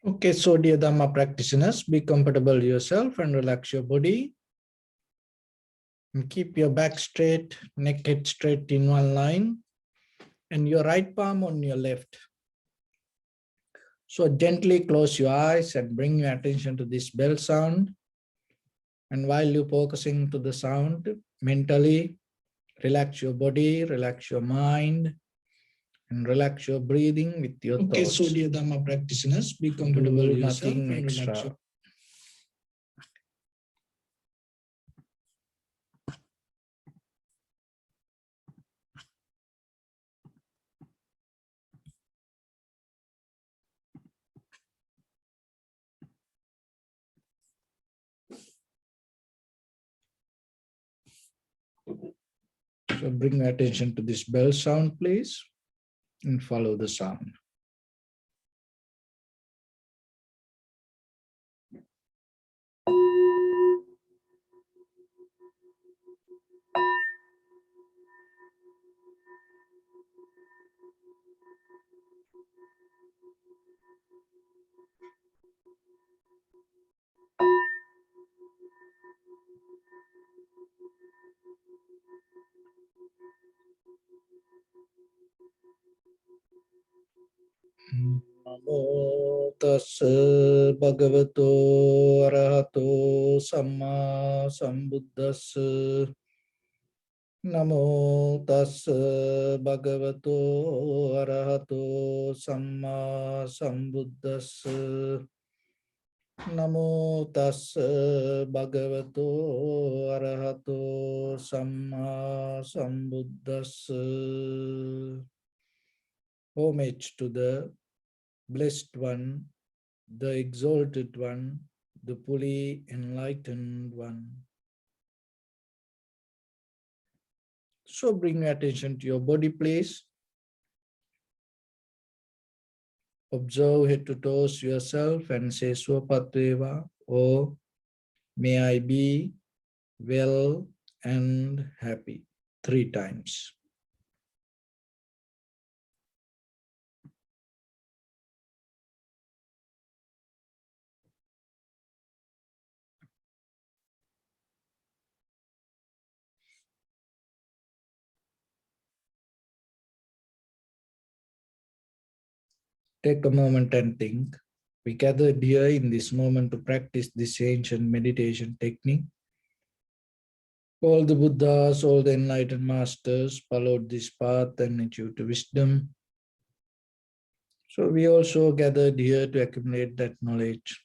Okay, so dear Dhamma practitioners, be comfortable yourself and relax your body. And keep your back straight, neck head straight in one line, and your right palm on your left. So gently close your eyes and bring your attention to this bell sound. And while you're focusing to the sound, mentally relax your body, relax your mind, and relax your breathing with your thoughts. Okay, so dear Dhamma practitioners, be comfortable yourself and relax your. So bring your attention to this bell sound, please, and follow the sound. Namo tassa bhagavato arahato samma sambuddhassa. Namo tassa bhagavato arahato samma sambuddhassa. Namo tassa bhagavato arahato samma sambuddhassa. Homage to the Blessed One, the Exalted One, the fully enlightened One. So bring your attention to your body, please. Observe head to toes yourself and say Swapatveva, or may I be well and happy 3 times. Take a moment and think. We gathered here in this moment to practice this ancient meditation technique. All the Buddhas, all the enlightened masters followed this path and achieved wisdom. So we also gathered here to accumulate that knowledge.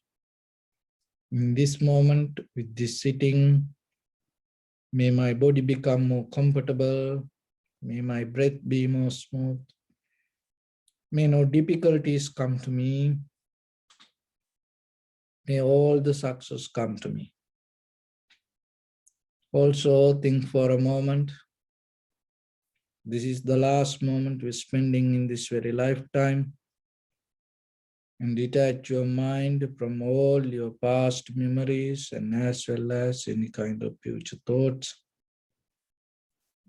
In this moment, with this sitting, may my body become more comfortable. May my breath be more smooth. May no difficulties come to me. May all the success come to me. Also think for a moment. This is the last moment we're spending in this very lifetime. And detach your mind from all your past memories and as well as any kind of future thoughts.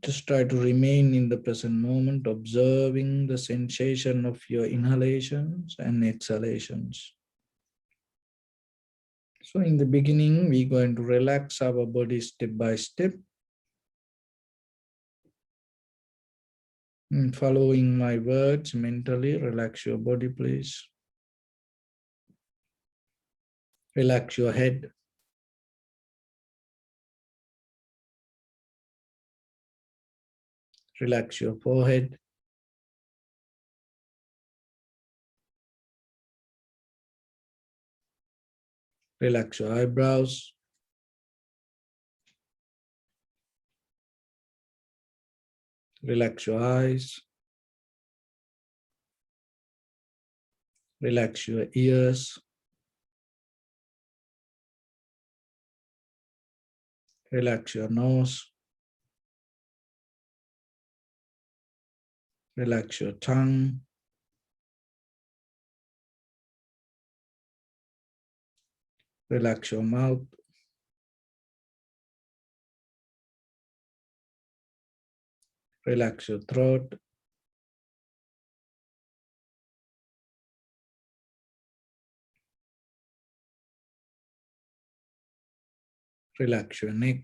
Just try to remain in the present moment, observing the sensation of your inhalations and exhalations. So in the beginning, we're going to relax our body step by step. And following my words mentally, relax your body, please. Relax your head. Relax your forehead. Relax your eyebrows. Relax your eyes. Relax your ears. Relax your nose. Relax your tongue. Relax your mouth. Relax your throat. Relax your neck.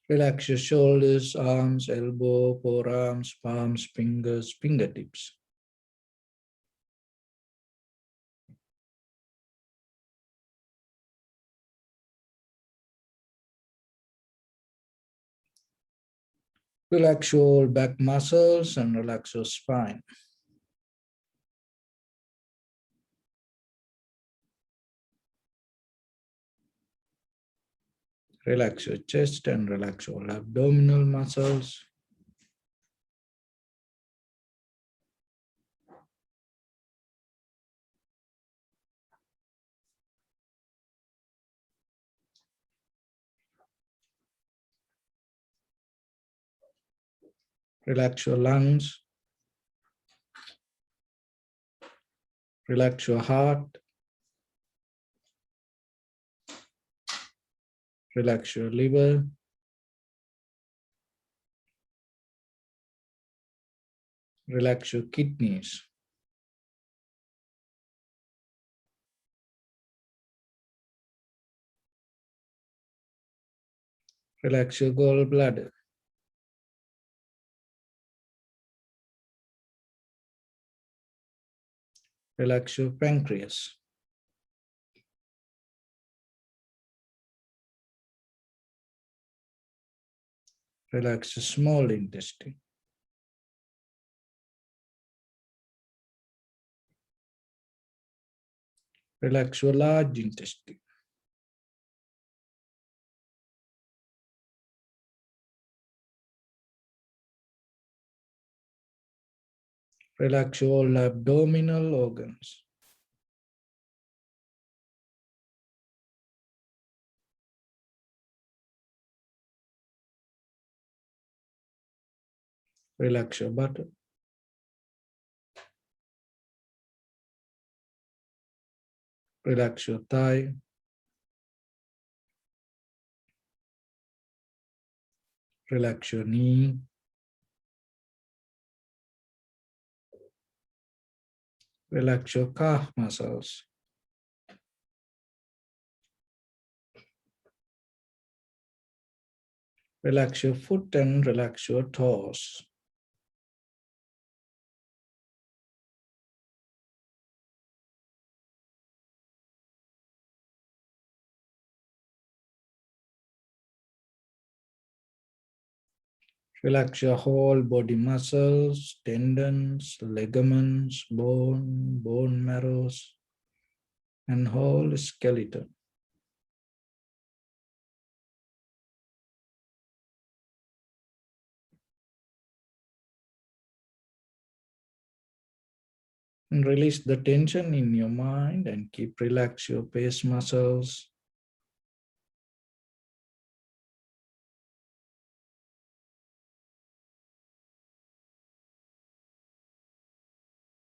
Relax your shoulders, arms, elbow, forearms, palms, fingers, fingertips. Relax your back muscles and relax your spine. Relax your chest and relax your abdominal muscles. Relax your lungs. Relax your heart. Relax your liver. Relax your kidneys. Relax your gallbladder. Relax your pancreas. Relax your small intestine. Relax your large intestine. Relax all abdominal organs. Relax your buttock. Relax your thigh. Relax your knee. Relax your calf muscles. Relax your foot and relax your toes. Relax your whole body muscles, tendons, ligaments, bone marrows, and whole skeleton. And release the tension in your mind and keep relax your face muscles.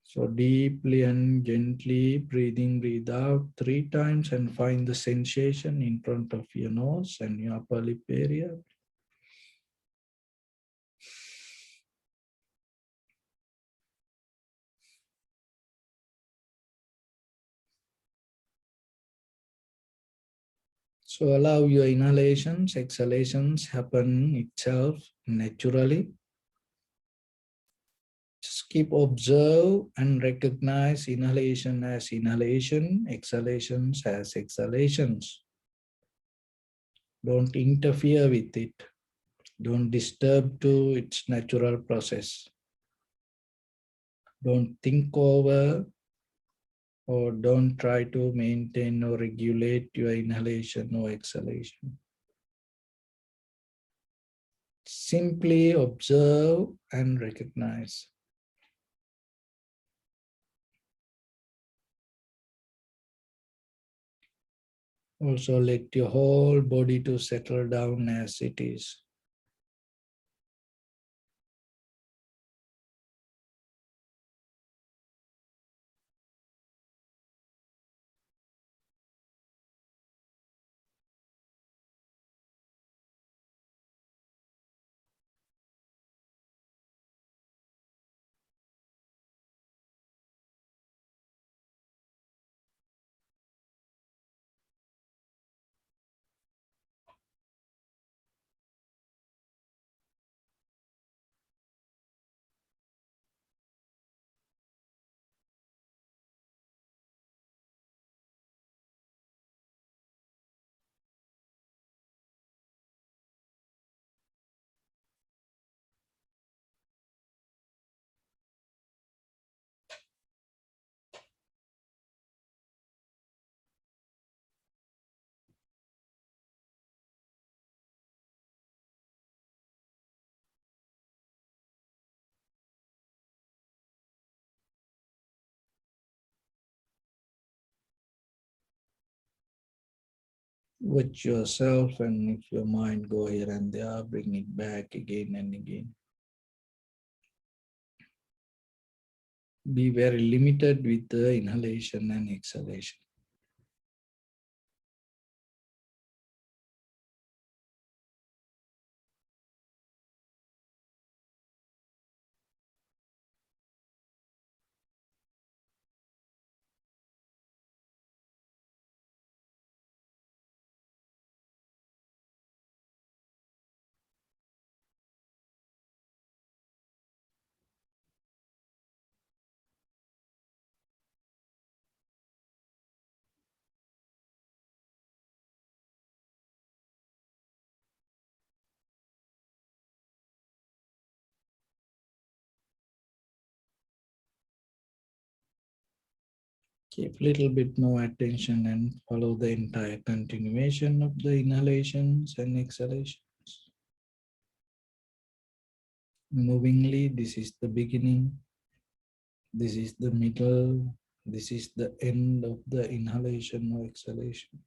So deeply and gently breathe out 3 times and find the sensation in front of your nose and your upper lip area. So allow your inhalations, exhalations happen itself naturally. Just keep observe and recognize inhalation as inhalation, exhalations as exhalations. Don't interfere with it. Don't disturb to its natural process. Don't think over or don't try to maintain or regulate your inhalation or exhalation. Simply observe and recognize. Also let your whole body to settle down as it is. Watch yourself, and if your mind go here and there, bring it back again and again. Be very limited with the inhalation and exhalation. Keep a little bit more attention and follow the entire continuation of the inhalations and exhalations. Movingly, this is the beginning, this is the middle, this is the end of the inhalation or exhalation.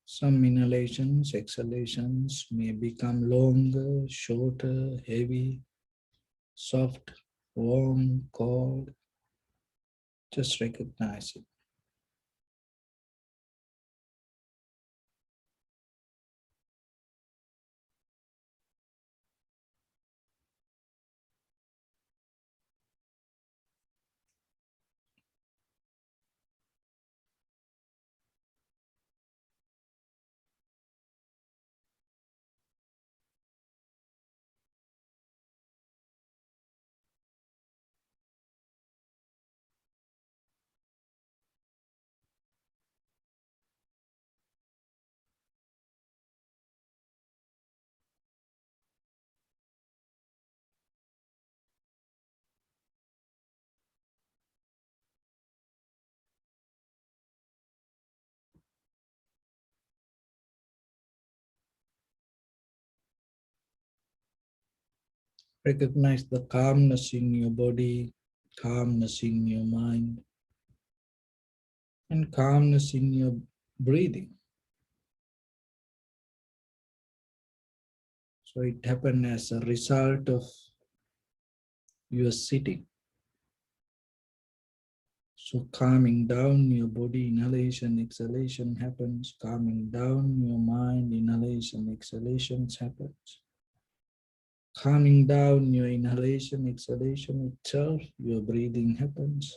Some inhalations, exhalations may become longer, shorter, heavy, soft, warm, cold. Just recognize it. Recognize the calmness in your body, calmness in your mind, and calmness in your breathing. So it happened as a result of your sitting. So calming down your body, inhalation, exhalation happens. Calming down your mind, inhalation, exhalations happens. Calming down your inhalation, exhalation itself, your breathing happens.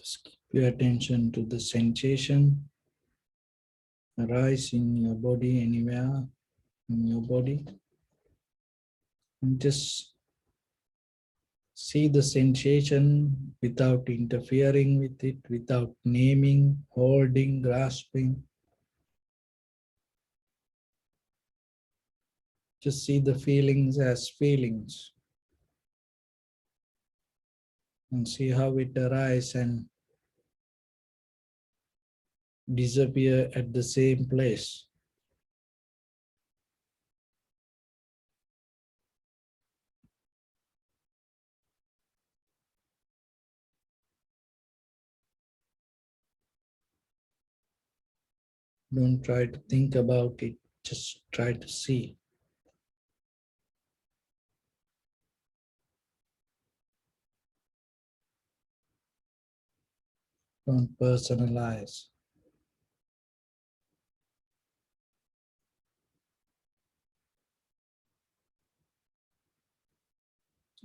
Just keep your attention to the sensation arise in your body, anywhere in your body, and just see the sensation without interfering with it, without naming, holding, grasping. Just see the feelings as feelings and see how it arises and disappear at the same place. Don't try to think about it, just try to see. Don't personalize.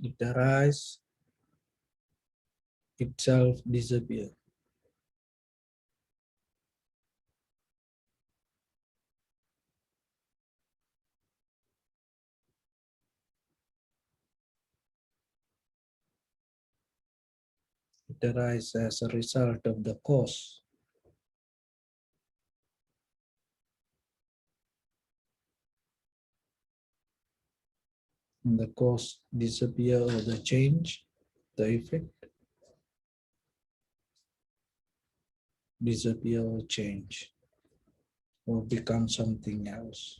It arises, itself disappear. It arises as a result of the cause. And the cause disappear or the change, the effect disappear or change or become something else.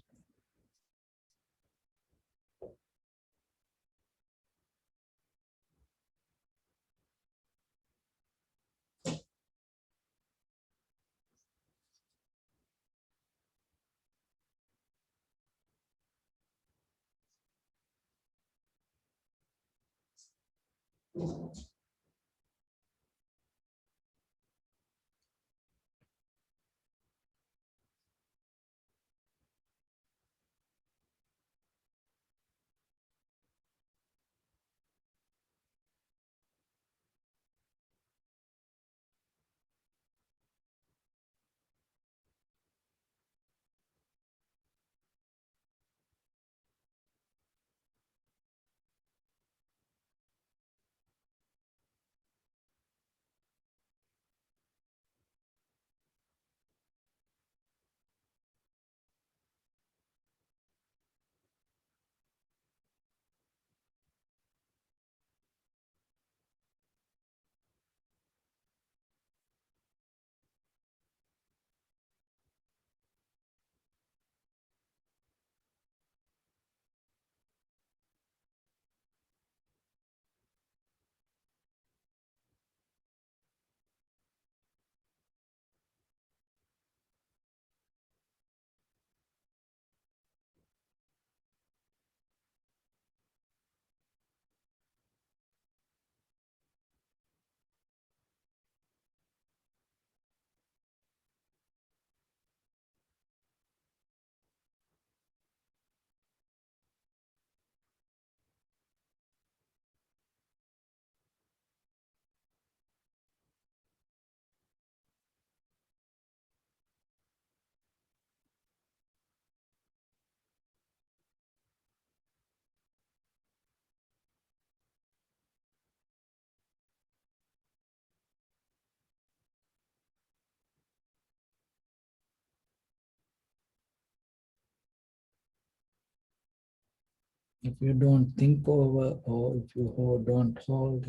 If you don't think over, or if you don't hold,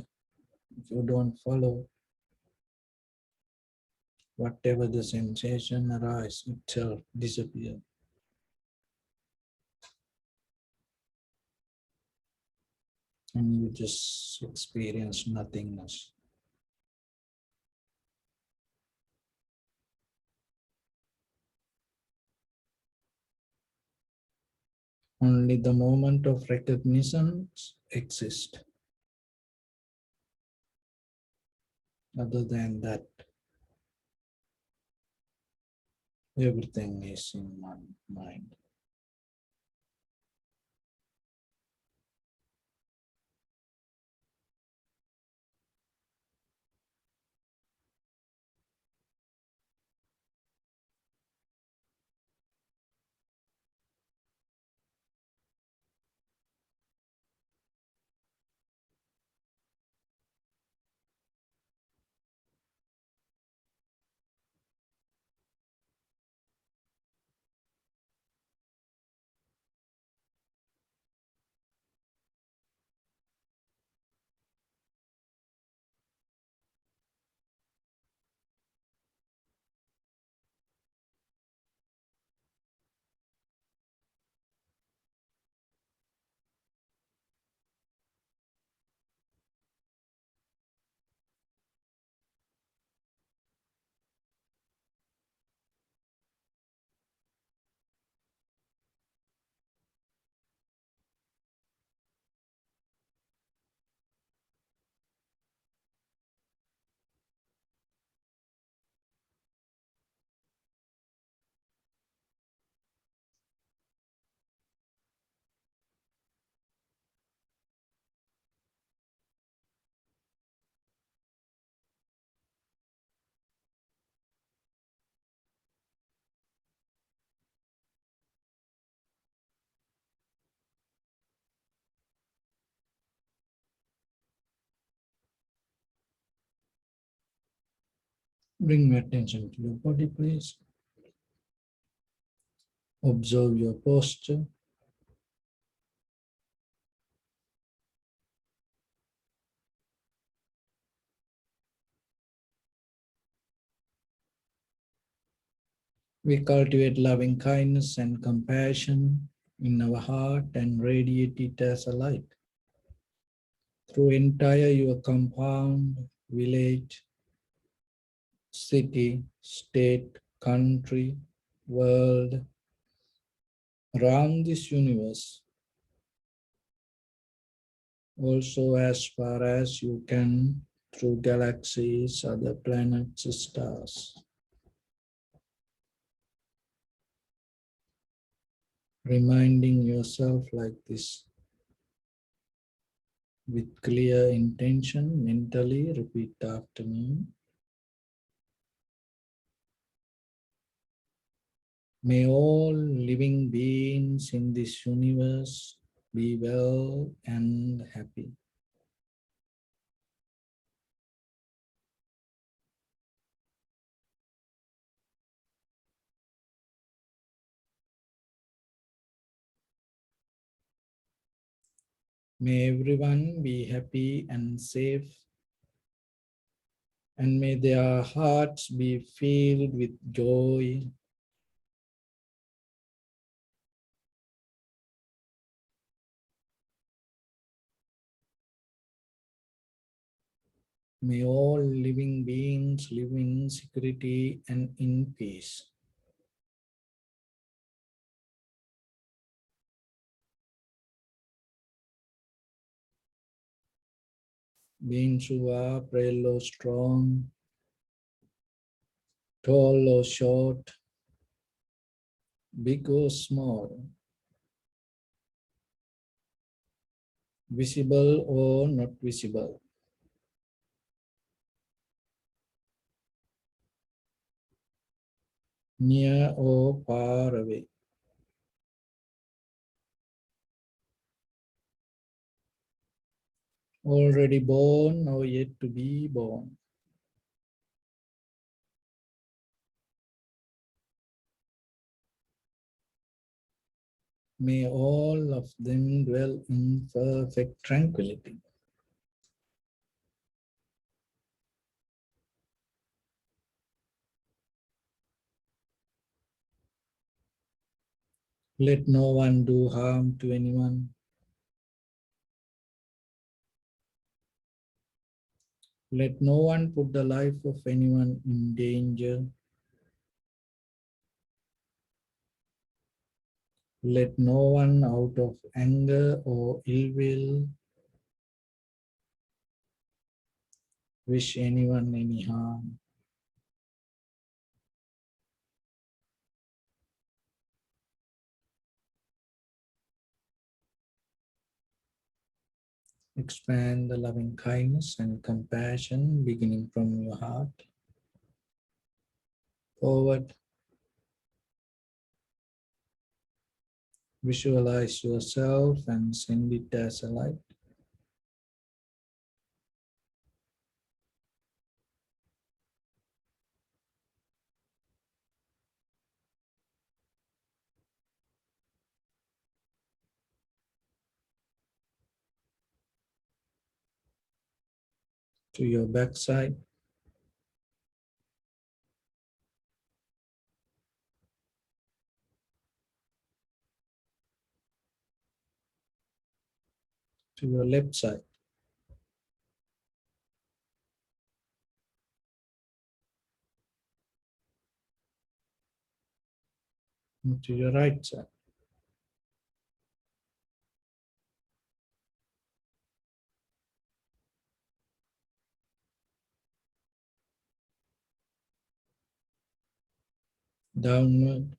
if you don't follow, whatever the sensation arises, itself disappear. And you just experience nothingness. Only the moment of recognition exists. Other than that, everything is in my mind. Bring your attention to your body, please. Observe your posture. We cultivate loving kindness and compassion in our heart and radiate it as a light through entire your compound, village, city, state, country, world, around this universe, also as far as you can through galaxies, other planets, stars. Reminding yourself like this with clear intention, mentally repeat after me. May all living beings in this universe be well and happy. May everyone be happy and safe, and may their hearts be filled with joy. May all living beings live in security and in peace. Beings who are frail or strong, tall or short, big or small, visible or not visible, near or far away, already born or yet to be born. May all of them dwell in perfect tranquility. Let no one do harm to anyone. Let no one put the life of anyone in danger. Let no one out of anger or ill will wish anyone any harm. Expand the loving kindness and compassion beginning from your heart forward. Visualize yourself and send it as a light. To your backside, to your left side, and to your right side. Downward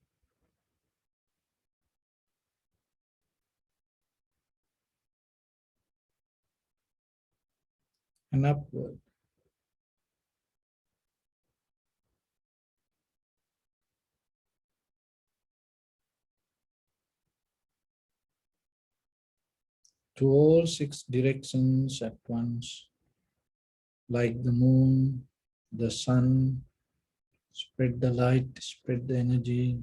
and upward. To all six directions at once, like the moon, the sun, Spread the light, spread the energy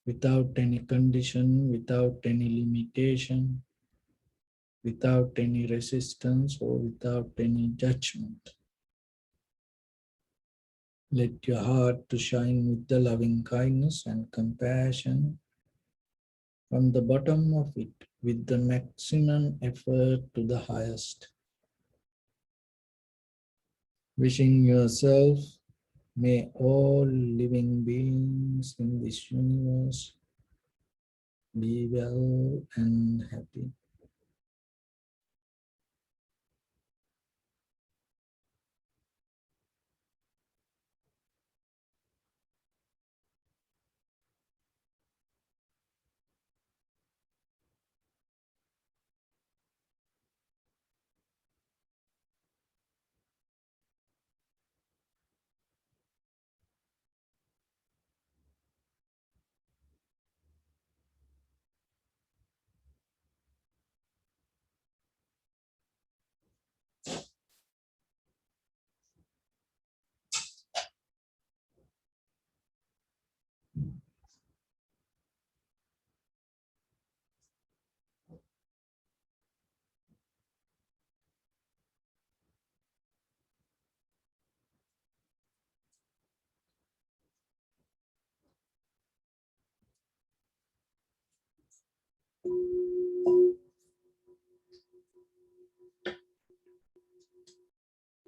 without any condition, without any limitation, without any resistance or without any judgment. Let your heart to shine with the loving kindness and compassion from the bottom of it with the maximum effort to the highest. Wishing yourself, may all living beings in this universe be well and happy.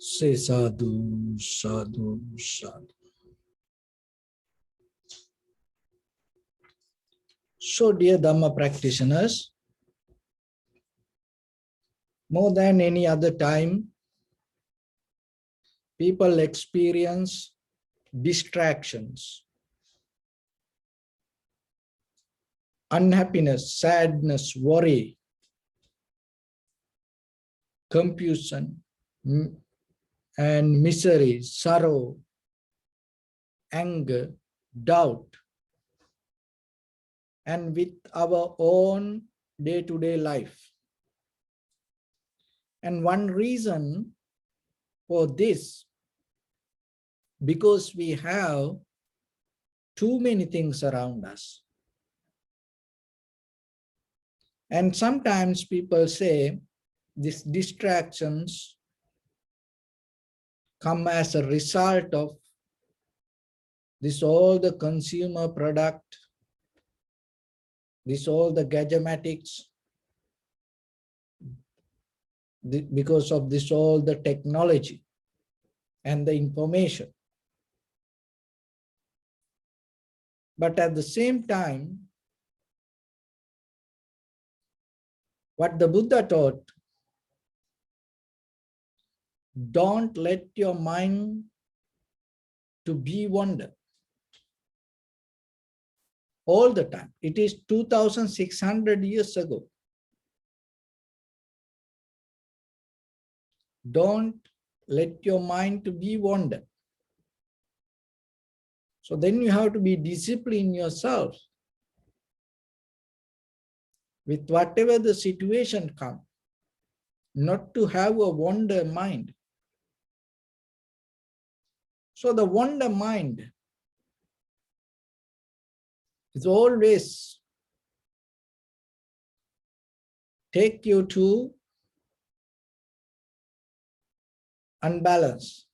Say sadhu, sadhu, sadhu. So, dear Dhamma practitioners, more than any other time, people experience distractions, unhappiness, sadness, worry, confusion, and misery, sorrow, anger, doubt, and with our own day-to-day life. And one reason for this, because we have too many things around us. And sometimes people say these distractions come as a result of this all the consumer product, this all the gadgetics, because of this all the technology and the information. But at the same time, what the Buddha taught, don't let your mind to be wonder all the time. It is 2,600 years ago. Don't let your mind to be wonder. So then you have to be disciplined yourself with whatever the situation comes, not to have a wonder mind. So the wonder mind is always take you to unbalance.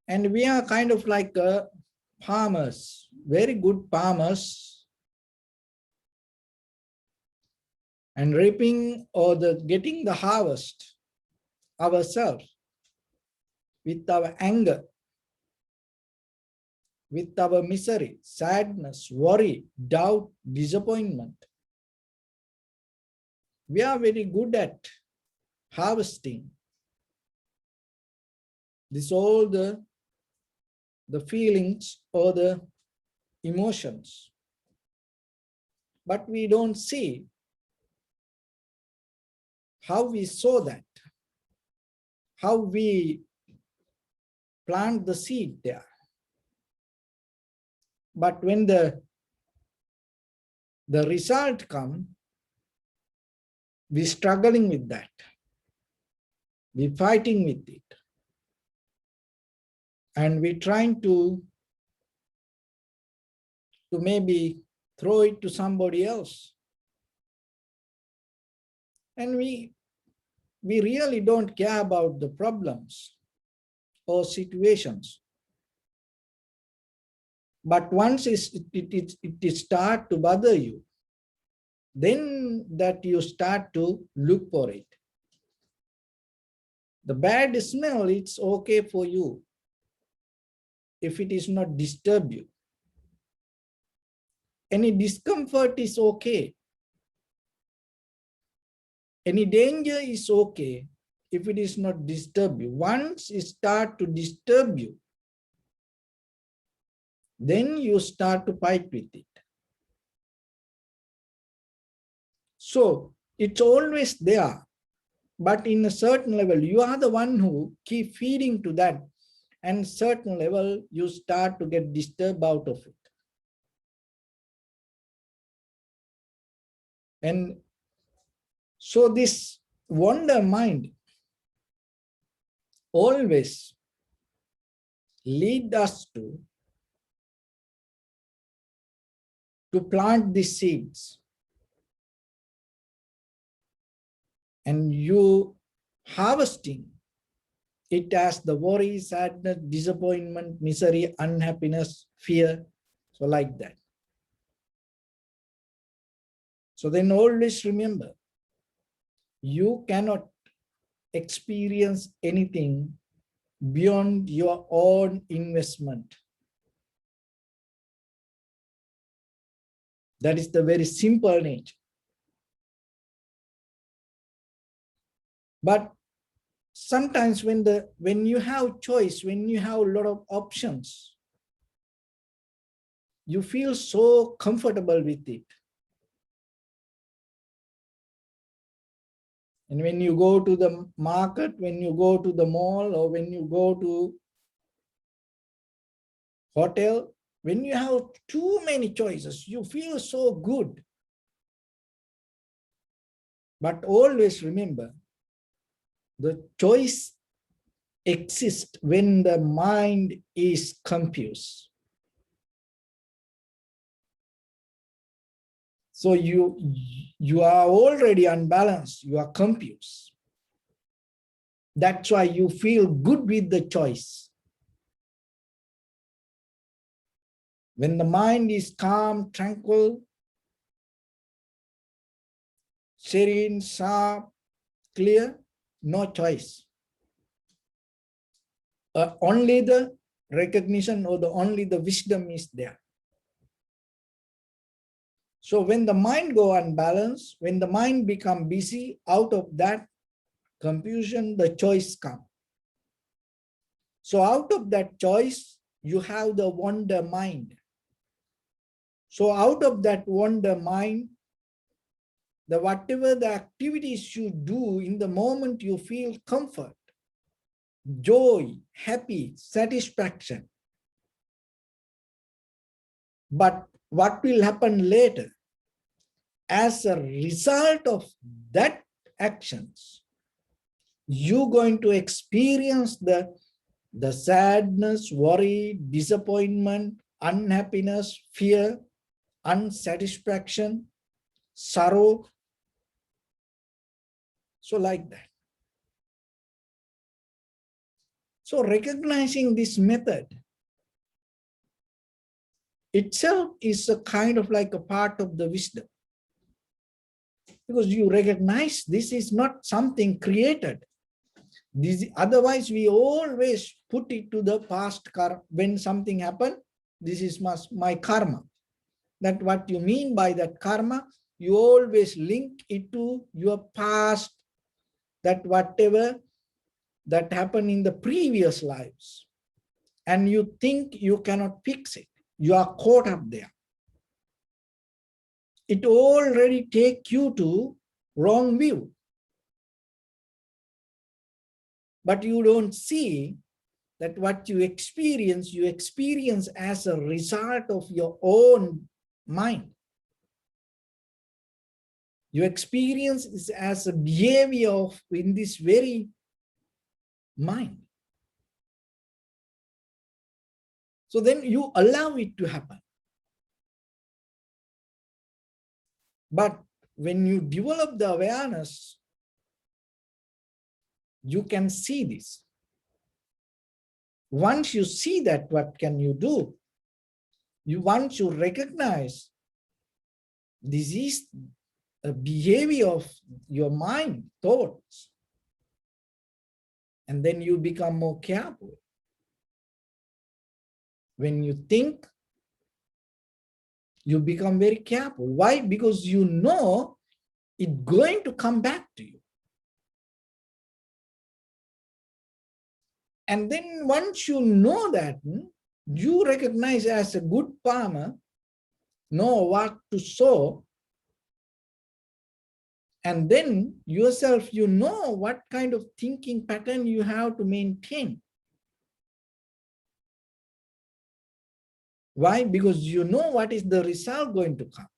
And we are kind of like farmers, very good farmers, and reaping or getting the harvest ourselves with our anger, with our misery, sadness, worry, doubt, disappointment. We are very good at harvesting this all the feelings or the emotions. But we don't see how we sow that, how we plant the seed there. But when the result comes, we're struggling with that. We're fighting with it. and we're trying to maybe throw it to somebody else. And we really don't care about the problems or situations. But once it start to bother you, then that you start to look for it. The bad smell, it's okay for you if it is not disturb you. Any discomfort is okay. Any danger is okay if it is not disturb you. Once it start to disturb you, then you start to fight with it. So it's always there, but in a certain level, you are the one who keep feeding to that, and certain level, you start to get disturbed out of it. And so this wonder mind always lead us to plant the seeds. And you harvesting it as the worry, sadness, disappointment, misery, unhappiness, fear. So like that. So then always remember, you cannot experience anything beyond your own investment. That is the very simple nature. But sometimes when you have choice, when you have a lot of options, you feel so comfortable with it. And when you go to the market, when you go to the mall, or when you go to hotel, when you have too many choices, you feel so good. But always remember, the choice exists when the mind is confused. So you are already unbalanced, you are confused. That's why you feel good with the choice. When the mind is calm, tranquil, serene, sharp, clear, no choice. Only the recognition or only the wisdom is there. So when the mind go unbalanced, when the mind become busy, out of that confusion, the choice come. So out of that choice, you have the wonder mind. So out of that wonder mind, whatever the activities you do, in the moment you feel comfort, joy, happy, satisfaction. But what will happen later? As a result of that actions, you're going to experience the sadness, worry, disappointment, unhappiness, fear, unsatisfaction, sorrow. So like that. So recognizing this method itself is a kind of like a part of the wisdom. Because you recognize this is not something created. Otherwise, we always put it to the past karma. When something happened, this is my karma. That what you mean by that karma, you always link it to your past, that whatever that happened in the previous lives. And you think you cannot fix it. You are caught up there. It already takes you to wrong view. But you don't see that what you experience as a result of your own mind. You experience is as a behavior of in this very mind. So then you allow it to happen. But when you develop the awareness, you can see this. Once you see that, what can you do? Once you recognize this is a behavior of your mind, thoughts, and then you become more careful. When you think, you become very careful. Why? Because you know it's going to come back to you. And then once you know that, you recognize as a good farmer, know what to sow, and then yourself, you know what kind of thinking pattern you have to maintain. Why? Because you know what is the result going to come.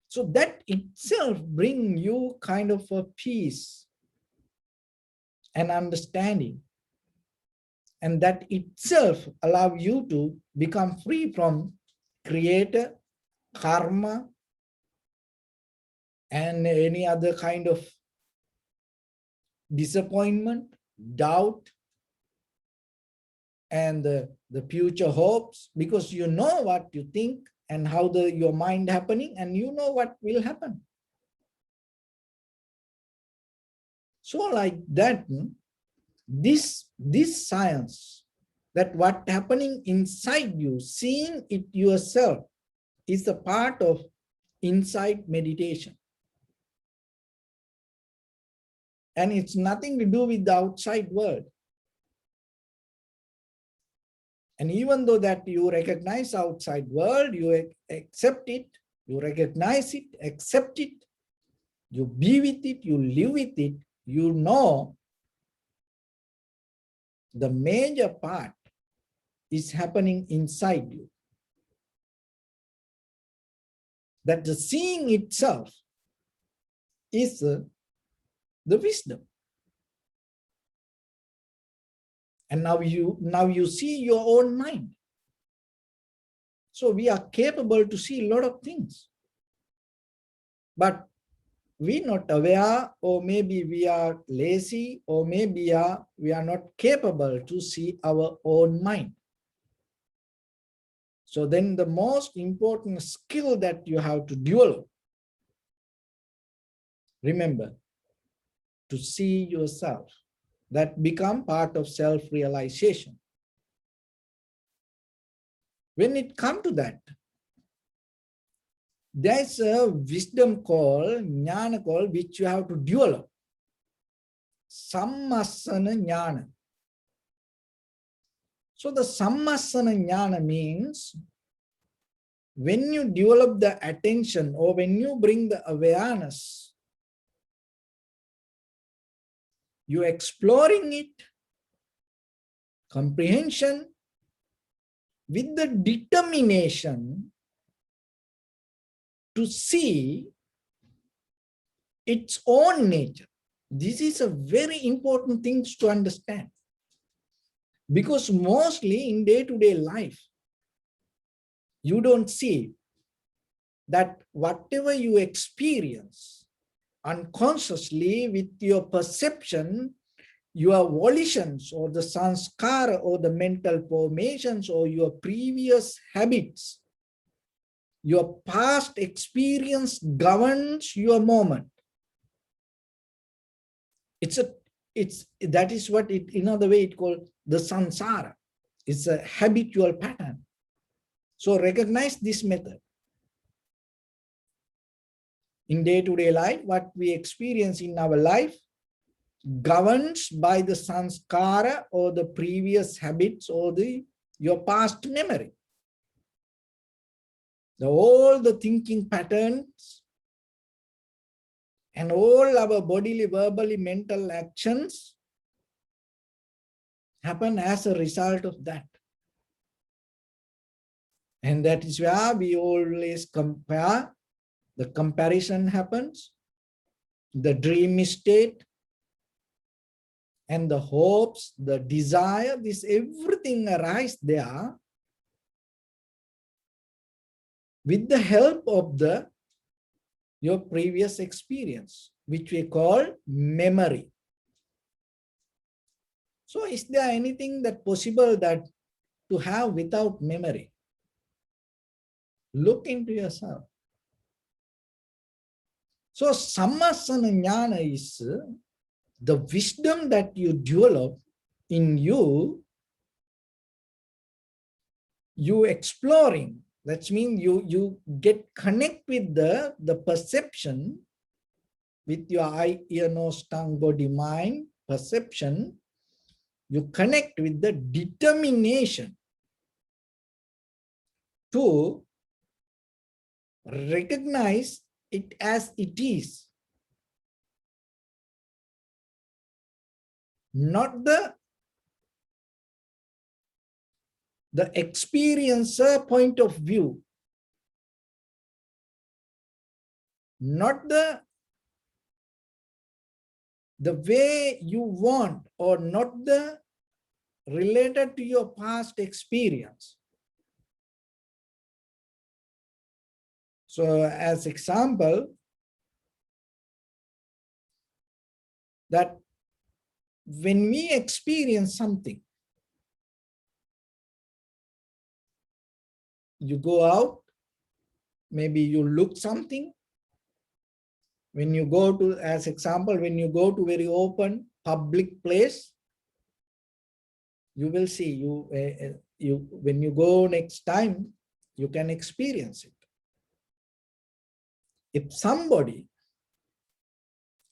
So that itself brings you kind of a peace and understanding. And that itself allows you to become free from creator, karma, and any other kind of disappointment, doubt, and the future hopes, because you know what you think and how your mind happening, and you know what will happen. So like that, this science, that what happening inside you, seeing it yourself, is a part of inside meditation. And it's nothing to do with the outside world. And even though that you recognize outside world, you accept it, you recognize it, accept it, you be with it, you live with it, you know the major part is happening inside you. That the seeing itself is the wisdom. And now you see your own mind. So we are capable to see a lot of things. But we're not aware, or maybe we are lazy, or maybe we are not capable to see our own mind. So then the most important skill that you have to develop, remember, to see yourself, that become part of self-realization. When it comes to that, there's a wisdom called, jnana called, which you have to develop. Sammasana jnana. So the sammasana jnana means when you develop the attention, or when you bring the awareness, you're exploring it, comprehension, with the determination to see its own nature. This is a very important thing to understand. Because mostly in day-to-day life, you don't see that whatever you experience unconsciously with your perception, your volitions, or the sanskara, or the mental formations, or your previous habits, your past experience governs your moment. That is what it, in other way, it called the samsara. It's a habitual pattern. So recognize this method. In day-to-day life, what we experience in our life governs by the sanskara, or the previous habits, or your past memory. All the thinking patterns and all our bodily, verbally, mental actions happen as a result of that. And that is where we always compare. The comparison happens, the dream state, and the hopes, the desire, this everything arise there with the help of your previous experience, which we call memory. So is there anything that possible that to have without memory? Look into yourself. So sammasana jnana is the wisdom that you develop in you, you exploring. That means you get connect with the perception with your eye, ear, nose, tongue, body, mind, perception. You connect with the determination to recognize it as it is, not the experiencer point of view, not the way you want, or not the related to your past experience. So as example, that when we experience something, you go out, maybe you look something. When you go to, as example, when you go to very open public place, you will see, when you go next time, you can experience it. If somebody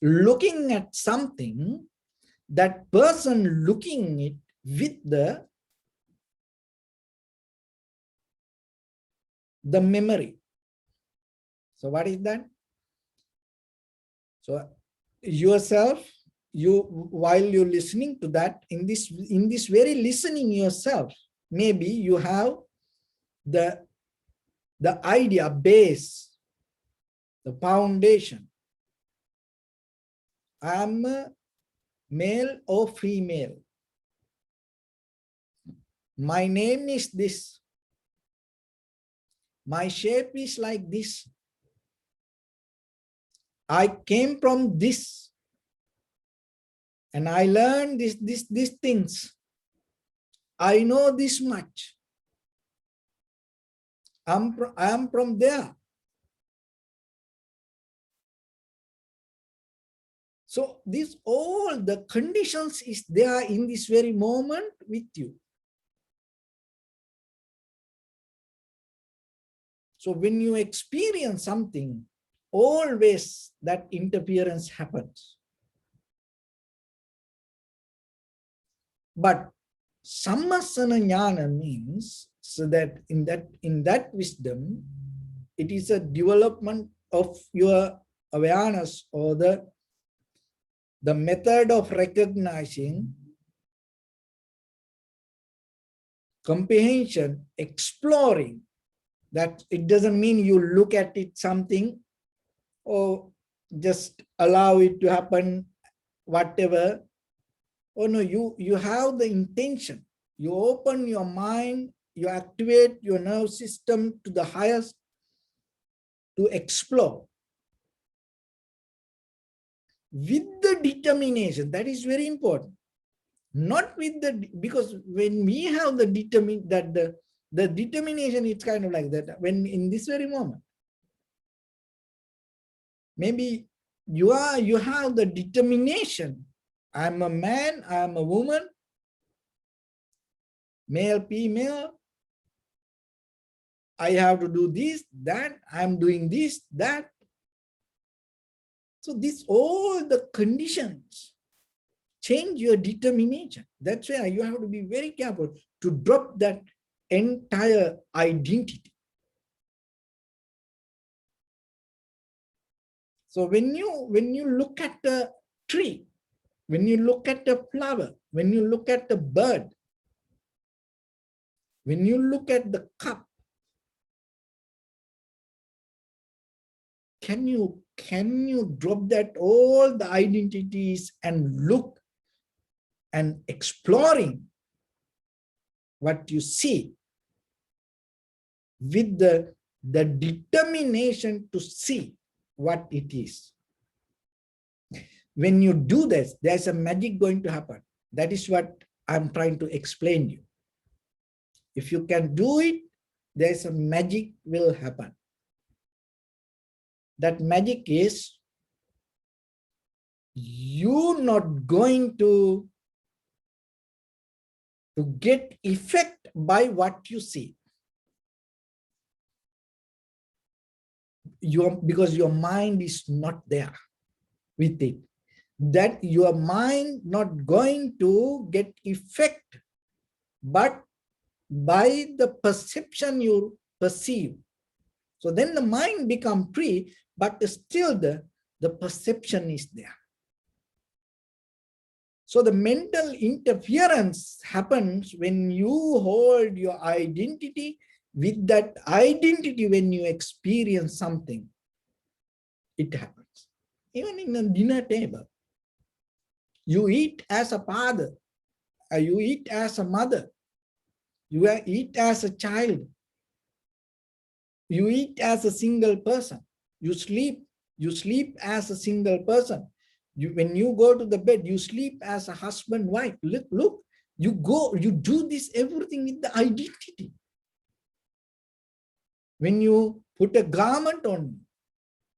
looking at something, that person looking it with the memory. So what is that? So yourself, while you're listening to that, in this very listening yourself, maybe you have the idea base, the foundation. I'm a male or female. My name is this. My shape is like this. I came from this. And I learned these things. I know this much. I am from there. So this all the conditions is there in this very moment with you. So when you experience something, always that interference happens. But sammasana jnana means so that in that wisdom, it is a development of your awareness, or the method of recognizing, comprehension, exploring. That it doesn't mean you look at it something or just allow it to happen, whatever. Oh no, you have the intention. You open your mind, you activate your nerve system to the highest to explore. With the determination, that is very important. Not with because when we have the determination, it's kind of like that. When in this very moment, maybe you have the determination. I'm a man, I'm a woman, male, female. I have to do this, that, I'm doing this, that. So this all the conditions change your determination. That's why you have to be very careful to drop that entire identity. So when you look at the tree, when you look at the flower, when you look at the bird, when you look at the cup, can you drop that all the identities and look and exploring what you see with the determination to see what it is. When you do this, there's a magic going to happen. That is what I'm trying to explain you. If you can do it, there's a magic will happen. That magic is you're not going to get effect by what you see. Because your mind is not there with it. That your mind not going to get effect, but by the perception you perceive. So then the mind become free, but still the perception is there. So the mental interference happens when you hold your identity. With that identity, when you experience something, it happens. Even in a dinner table, you eat as a father, you eat as a mother, you eat as a child, you eat as a single person, you sleep as a single person. When you go to the bed, you sleep as a husband, wife. Look, you do this everything with the identity. When you put a garment on,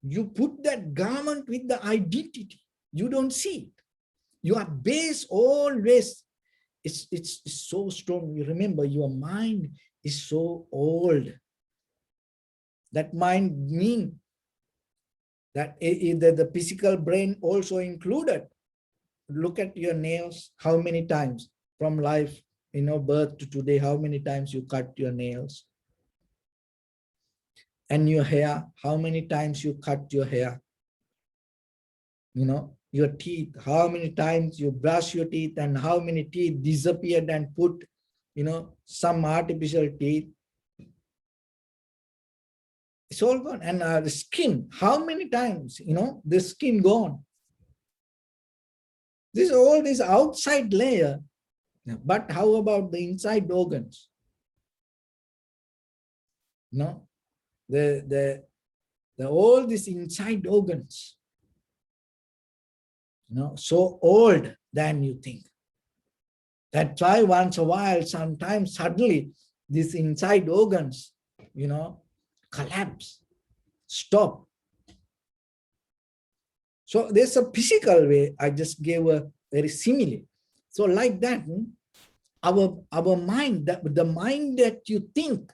you put that garment with the identity. You don't see it. Your base always, it's so strong. You remember, your mind is so old. That mind means that either the physical brain also included. Look at your nails, how many times from life, birth to today, how many times you cut your nails. And your hair, how many times you cut your hair. Your teeth, how many times you brush your teeth and how many teeth disappeared and put, some artificial teeth. It's all gone. And the skin, how many times, the skin gone. This all this outside layer. But how about the inside organs? The all these inside organs, so old than you think. That's why once a while, sometimes suddenly these inside organs, collapse, stop. So there's a physical way. I just gave a very simile. So like that, our mind, the mind that you think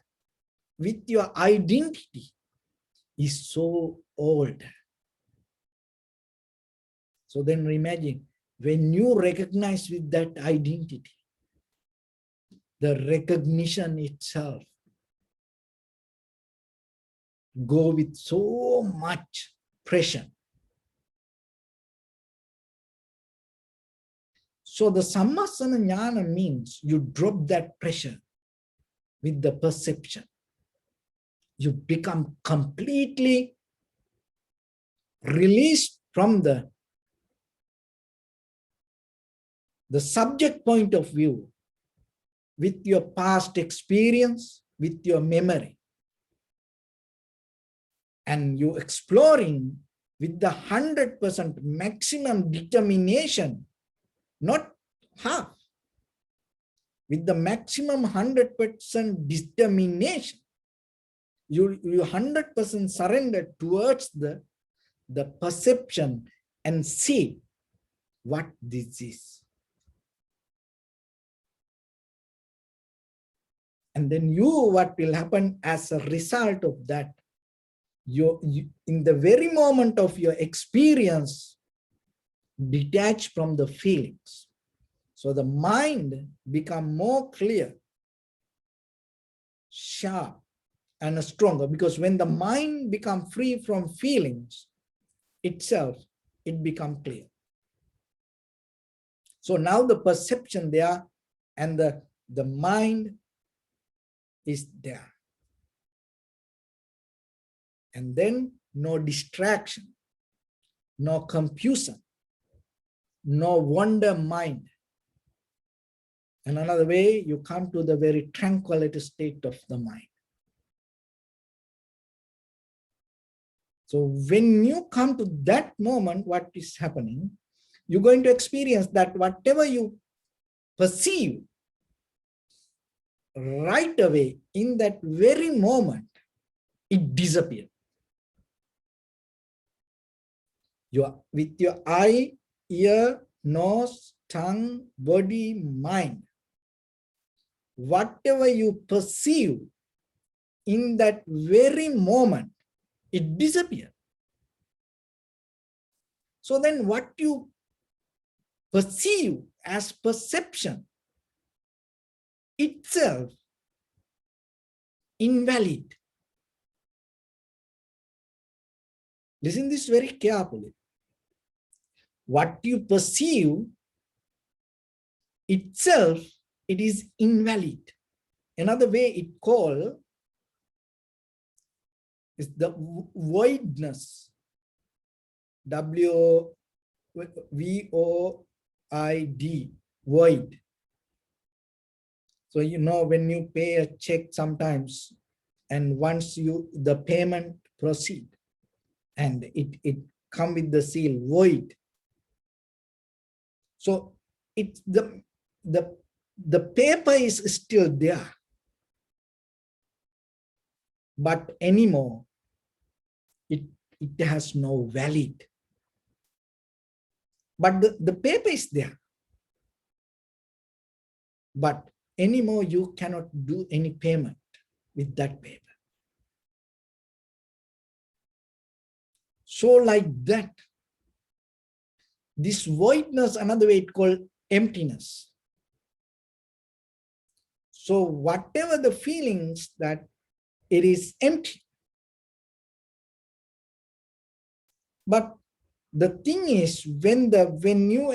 with your identity is so old. So then imagine, when you recognize with that identity, the recognition itself go with so much pressure. So the sammasana jnana means you drop that pressure with the perception. You become completely released from the subject point of view with your past experience, with your memory. And you exploring with the 100% maximum determination, not half, with the maximum 100% determination. You 100% surrender towards the perception and see what this is. And then what will happen as a result of that? You in the very moment of your experience, detach from the feelings. So the mind become more clear, sharp, and stronger, because when the mind become free from feelings itself, it become clear. So now the perception there and the mind is there. And then no distraction, no confusion, no wonder mind. And another way, you come to the very tranquility state of the mind. So when you come to that moment, what is happening, you're going to experience that whatever you perceive right away in that very moment, it disappears. With your eye, ear, nose, tongue, body, mind, whatever you perceive in that very moment, it disappears. So then what you perceive as perception itself invalid. Listen this very carefully. What you perceive itself, it is invalid. Another way it called is the voidness. W-V-O-I-D, void. So you know when you pay a check sometimes, and once the payment proceed, and it come with the seal void. So it's the paper is still there, but anymore it has no valid. But the paper is there, but anymore you cannot do any payment with that paper. So like that, this voidness, another way it called emptiness. So whatever the feelings that it is empty. But the thing is, when you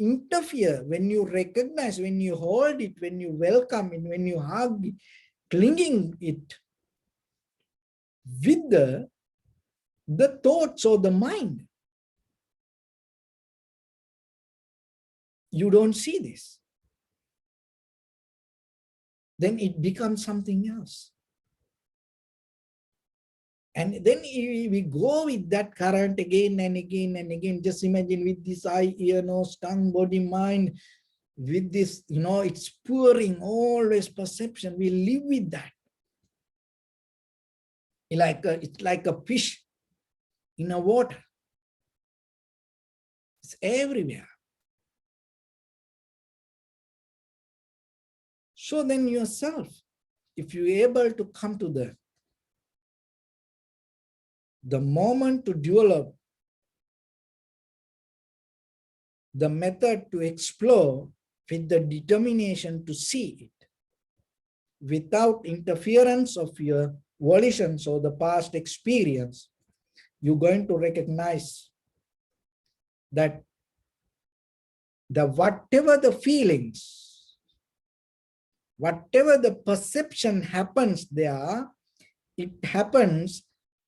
interfere, when you recognize, when you hold it, when you welcome it, when you hug it, clinging it with the thoughts or the mind, you don't see this. Then it becomes something else. And then we go with that current again and again and again. Just imagine with this eye, ear, nose, tongue, body, mind, with this, it's pouring always perception. We live with that. It's like a fish in a water. It's everywhere. So then yourself, if you're able to come to the moment to develop the method to explore with the determination to see it without interference of your volitions or the past experience, you're going to recognize that whatever the feelings, whatever the perception happens there, it happens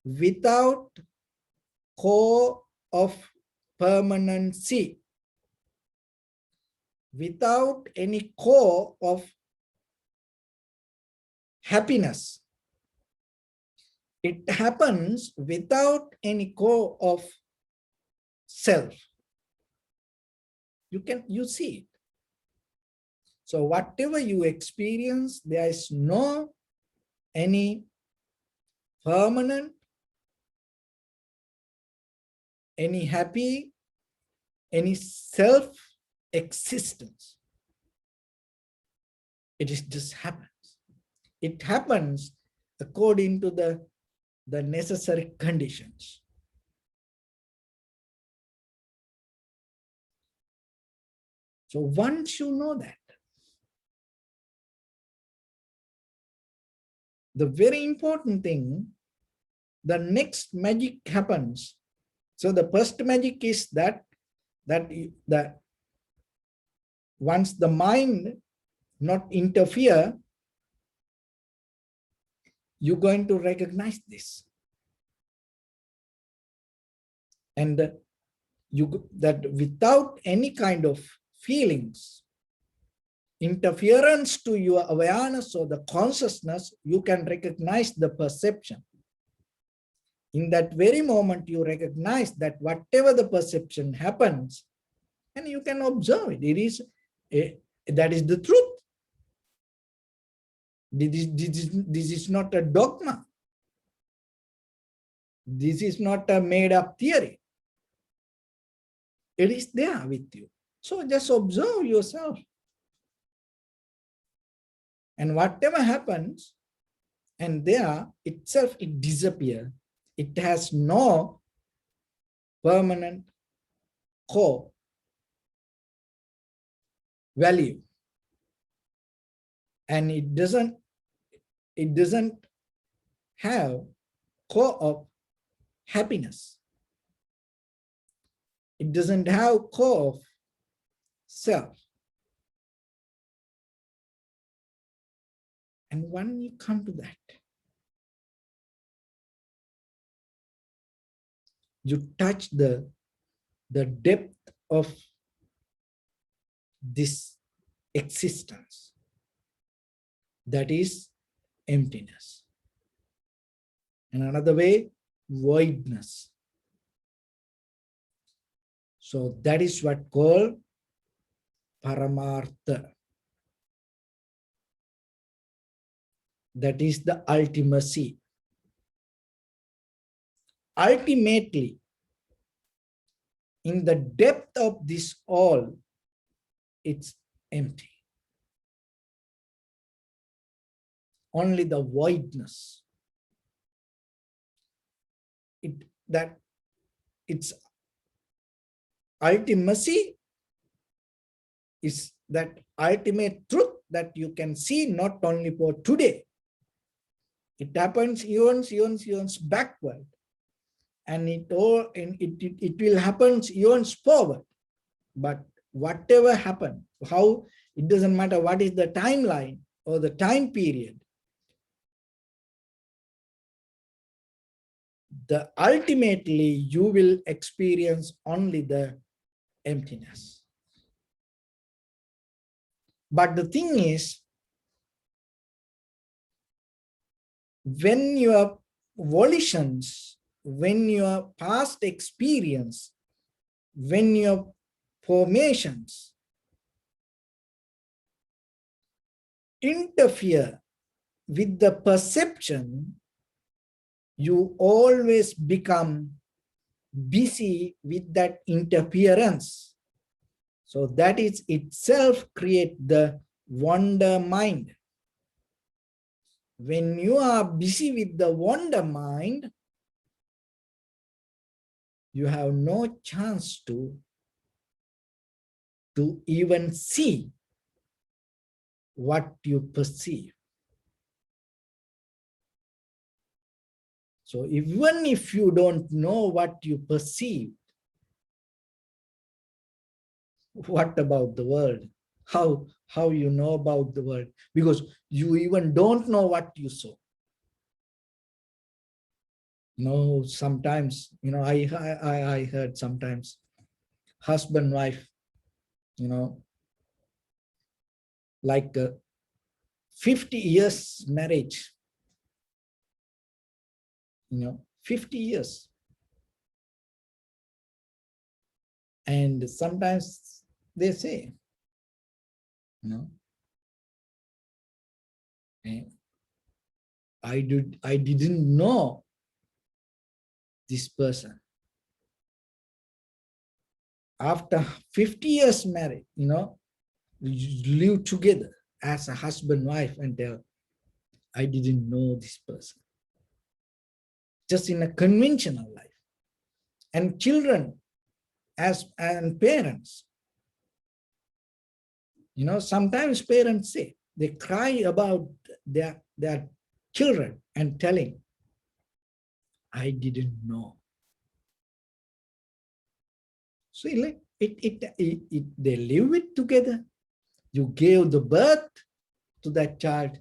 without core of permanency, without any core of happiness. It happens without any core of self. You see it. So whatever you experience, there is no any permanent, any happy, any self-existence. It just happens. It happens according to the necessary conditions. So once you know that, the very important thing, the next magic happens. So the first magic is that once the mind not interfere, you're going to recognize this. And that without any kind of feelings interference to your awareness or the consciousness, you can recognize the perception. In that very moment, you recognize that whatever the perception happens, and you can observe it. That is the truth. This is not a dogma. This is not a made-up theory. It is there with you. So just observe yourself. And whatever happens, and there itself, it disappears. It has no permanent core value. And it doesn't have core of happiness. It doesn't have core of self. And when you come to that, you touch the depth of this existence. That is emptiness. And another way, voidness. So that is what called Paramartha. That is the ultimacy. Ultimately, in the depth of this all, it's empty. Only the voidness. Its ultimacy is that ultimate truth that you can see not only for today. It happens eons backward, and it will happen eons forward. But whatever happened, how, it doesn't matter what is the timeline or the time period. Ultimately, you will experience only the emptiness. But the thing is, when your volitions, when your past experience, when your formations interfere with the perception, you always become busy with that interference. So that is itself create the wonder mind. When you are busy with the wonder mind, you have no chance to even see what you perceive. So even if you don't know what you perceive, what about the world? How you know about the world? Because you even don't know what you saw. Sometimes, I heard sometimes husband, wife, like 50 years marriage, 50 years. And sometimes they say, I didn't know this person. After 50 years married, you live together as a husband, wife, and I didn't know this person. Just in a conventional life. And children and parents, sometimes parents say, they cry about their children and telling, I didn't know. So they live it together. You gave the birth to that child.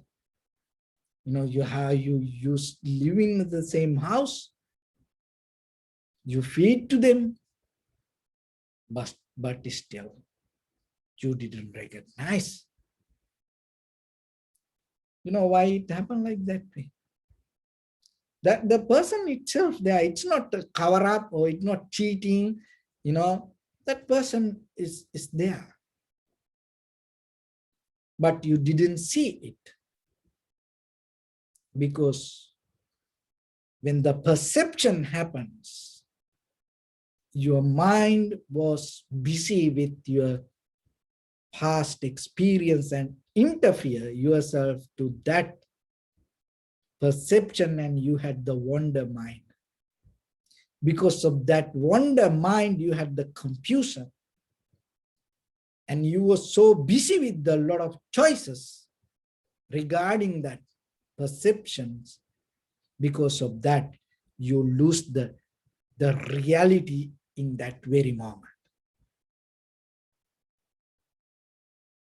You live in the same house. You feed to them, but still, you didn't recognize You know why it happened like that way? That the person itself there, it's not a cover up or it's not cheating, that person is there. But you didn't see it because when the perception happens, your mind was busy with your past experience and interfere yourself to that perception, and you had the wonder mind. Because of that wonder mind, you had the confusion, and you were so busy with a lot of choices regarding that perceptions. Because of that, you lose the reality in that very moment.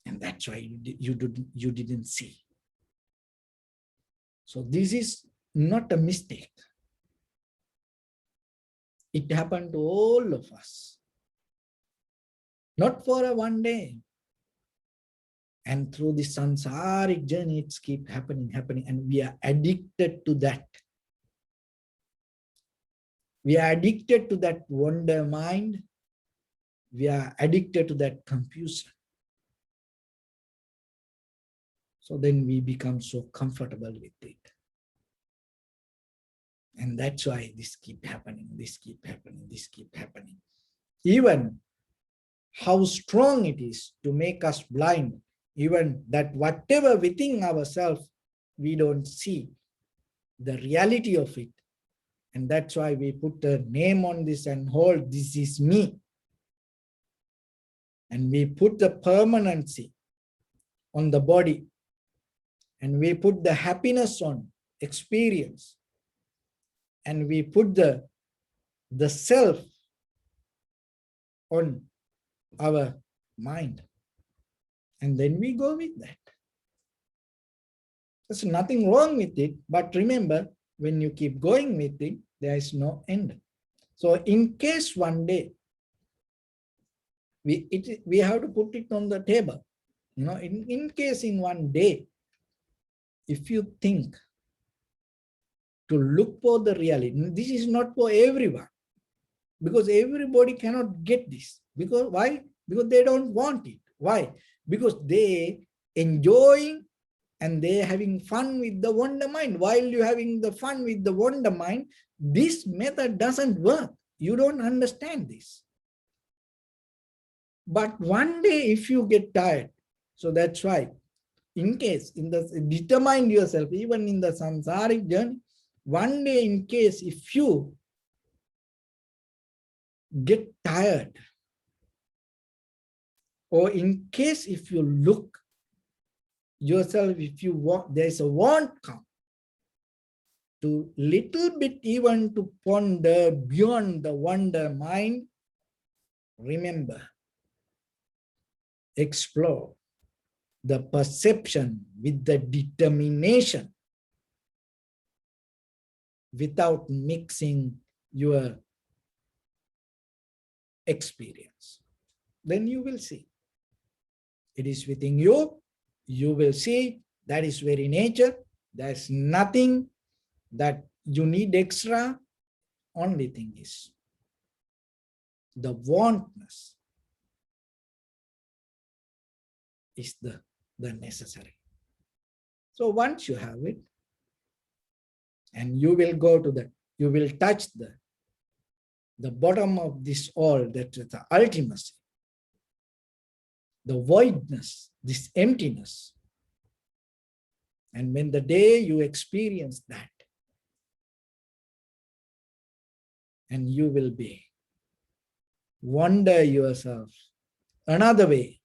And that's why you didn't see. So this is not a mistake. It happened to all of us. Not for a one day. And through the samsaric journey, it's keep happening, and we are addicted to that. We are addicted to that wonder mind. We are addicted to that confusion. So then we become so comfortable with it. And that's why this keep happening, this keep happening, this keep happening. Even how strong it is to make us blind, even that whatever within ourselves, we don't see the reality of it. And that's why we put a name on this and hold, this is me. And we put the permanency on the body. And we put the happiness on experience. And we put the self on our mind. And then we go with that. There's nothing wrong with it. But remember, when you keep going with it, there is no end. So in case one day, we have to put it on the table. In case in one day, if you think to look for the reality, this is not for everyone. Because everybody cannot get this. Because why? Because they don't want it. Why? Because they enjoying and they having fun with the wonder mind. While you're having the fun with the wonder mind, this method doesn't work. You don't understand this. But one day if you get tired, so that's why, in case, determine yourself, even in the samsaric journey, one day in case if you get tired, or in case if you look yourself, if you want, there's a want come to little bit even to ponder beyond the wonder mind, remember, explore the perception with the determination without mixing your experience. Then you will see. It is within you. You will see that is very nature. There's nothing that you need extra. Only thing is the wantness is the necessary. So once you have it, and you will go to you will touch the bottom of this all, that is the ultimacy, the voidness, this emptiness. And when the day you experience that, and you will be wonder yourself another way.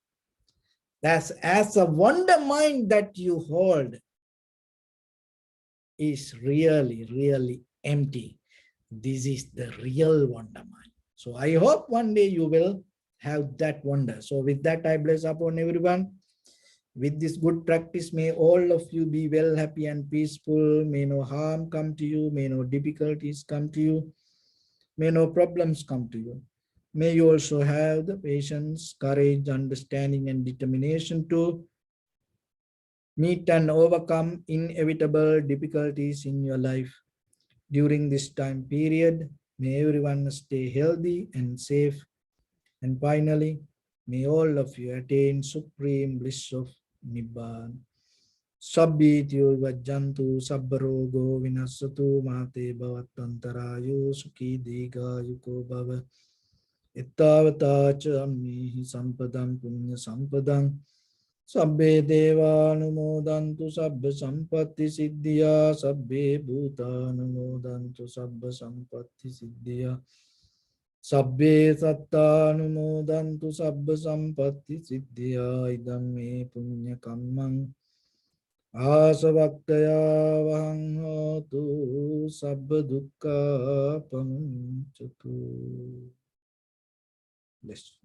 That's as a wonder mind that you hold is really, really empty. This is the real wonder mind. So I hope one day you will have that wonder. So with that, I bless upon everyone. With this good practice, may all of you be well, happy and peaceful. May no harm come to you. May no difficulties come to you. May no problems come to you. May you also have the patience, courage, understanding, and determination to Meet and overcome inevitable difficulties in your life. During this time period, may everyone stay healthy and safe. And finally, may all of you attain supreme bliss of Nibbana. Sabbityo vajjantu sabbarogo vinasatu mate bhavatantarayo sukhi diga yuko bhava. Ittavata cha ammihi sampadam punya sampadam. Sabbe devanumodantu sabba sampatti siddhya. Sabbe bhutanumodantu sabba sampatti siddhya. Sabbe sattanumodantu sabba sampatti siddhya. Idam me punya kammang Asavaktaya vahang hotu sabba dukkha pamuncatu. Bless.